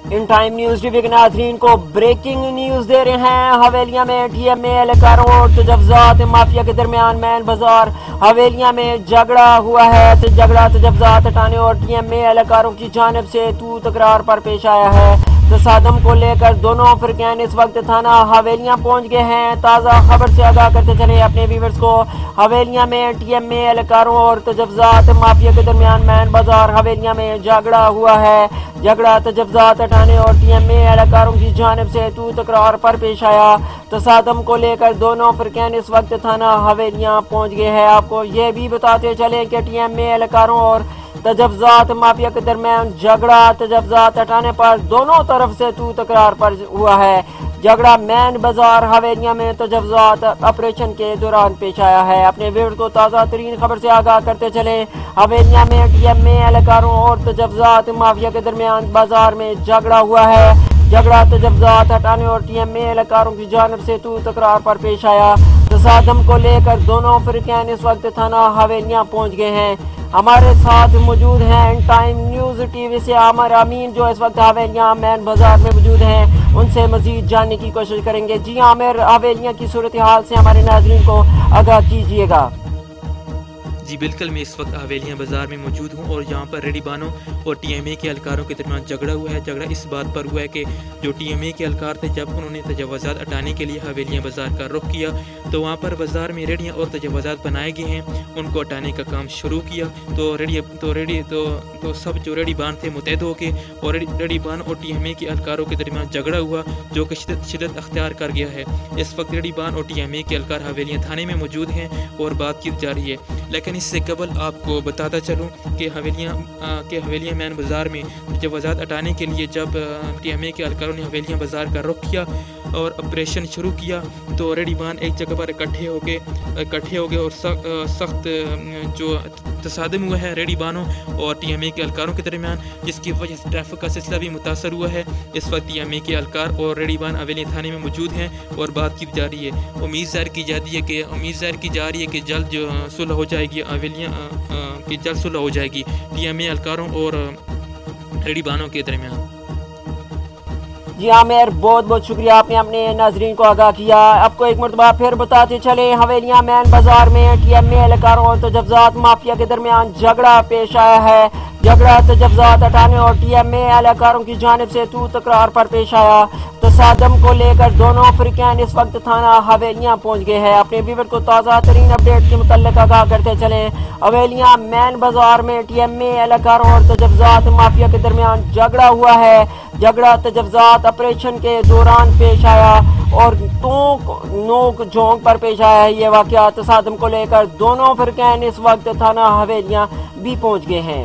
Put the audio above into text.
In time news TV के नाज़रीन को ब्रेकिंग न्यूज दे रहे हैं। हवेलियां में TMA एहलकारों और तजव्वुज़ात माफिया के दरमियान मैन बाजार हवेलियां में झगड़ा हुआ है। तजव्वुज़ात हटाने और TMA एहलकारों की जानिब से तू तकरार पर पेश आया है। तसादम को लेकर दोनों फरीकैन इस वक्त थाना हवेलियां पहुंच गए हैं। ताज़ा खबर से आगाह करते चले अपने व्यूअर्स को। हवेलियां में TMA एहलकारों और तजव्वुज़ात माफिया के दरमियान मैन बाजार हवेलियां में झगड़ा हुआ है। तजव्वुज़ात हटाने और TMA एहलकारों की जानिब से तू तकरार पर पेश आया। तसादम को लेकर दोनों फरीकैन इस वक्त थाना हवेलियां पहुंच गए हैं। आपको ये भी बताते चले कि TMA एहलकारों और तजव्वुज़ात माफिया के दरमियान झगड़ा तजव्वुज़ात हटाने पर दोनों तरफ से तू तकरार पर हुआ है। झगड़ा मैन बाजार हवेलियां में तजव्वुज़ात ऑपरेशन के दौरान पेश आया है। अपने व्यूअर्स को ताज़ा तरीन खबर से आगाह करते चले। हवेलियां में TMA एहलकारों और तजव्वुज़ात माफिया के दरमियान बाजार में झगड़ा हुआ है। तजव्वुज़ात हटाने और TMA एहलकारों की जानिब से तू तकरार पर पेश आया। तसादम को लेकर दोनों फरीकैन इस वक्त थाना हवेलियां पहुंच गए हैं। हमारे साथ मौजूद हैं इन टाइम न्यूज टीवी से आमर अमीन, जो इस वक्त हवेलियां मैन बाजार में मौजूद हैं। उनसे मजीद जानने की कोशिश करेंगे। जी आमिर, हवेलियां की सूरत हाल से हमारे नाज़रीन को आगाह कीजिएगा। जी बिल्कुल, मैं इस वक्त हवेलियां बाज़ार में मौजूद हूं और यहाँ पर रेडी बानो और TMA के एहलकारों के दरमियान झगड़ा हुआ है। झगड़ा इस बात पर हुआ है कि जो TMA के एहलकार थे, जब उन्होंने तजव्वुज़ात हटाने के लिए हवेलियां बाज़ार का रुख किया तो वहाँ पर बाज़ार में रेडियाँ और तजव्वुज़ात बनाए गए हैं। उनको हटाने का काम शुरू किया तो सब जो रेडी बान थे मुतहद हो के और रेडी बान और TMA के एहलकारों के दरमियान झगड़ा हुआ, जो कि शिद्दत अख्तियार कर गया है। इस वक्त रेडी बान और TMA के एहलकार हवेलियां थाने में मौजूद हैं और बातचीत जारी है। लेकिन इससे कबल आपको बताता चलूँ कि हवेलियां मैन बाज़ार में तजव्वुज़ात हटाने के लिए जब TMA के एहलकारों ने हवेलियां बाज़ार का रुख किया और ऑपरेशन शुरू किया तो रेडी बान एक जगह पर इकट्ठे हो गए और सख्त जो तसादम हुआ है रेडी बानों और TMA के एहलकारों के दरमियान, जिसकी वजह से ट्रैफिक का सिलसिला भी मुतासर हुआ है। इस वक्त TMA के एहलकार और रेडी बान हवेलियां थाने में मौजूद हैं और बातचीत जारी है। उम्मीद ज़ाहिर की जा रही है कि जल्द जो सुलह हो जाएगी हवेलियां की जल्द सुलह हो जाएगी TMA एहलकारों और रेडी बानों के दरमियान। जी आमिर, बहुत बहुत शुक्रिया, आपने अपने नाजरीन को आगाह किया। आपको एक मरतबा फिर बताते चले, हवेलियां मैन बाजार में TMA एहलकारों और तजव्वुज़ात माफिया के दरमियान झगड़ा पेश आया है। तजव्वुज़ात हटाने और TMA एहलकारों की जानिब से तू तकरार पर पेश आया। तसादम को लेकर दोनों फरीकैन इस वक्त थाना हवेलियां पहुंच गए हैं। अपने व्यूअर को ताज़ा तरीन अपडेट के मुताल्लिक आगाह करते चले। हवेलियां मैन बाजार में TMA एहलकारों और तजव्वुज़ात माफिया के दरमियान झगड़ा हुआ है। तजव्वुज़ात ऑपरेशन के दौरान पेश आया और नोक झोंक पर पेश आया है ये वाक़या। तसादम को लेकर दोनों फरीकैन इस वक्त थाना हवेलियां भी पहुंच गए हैं।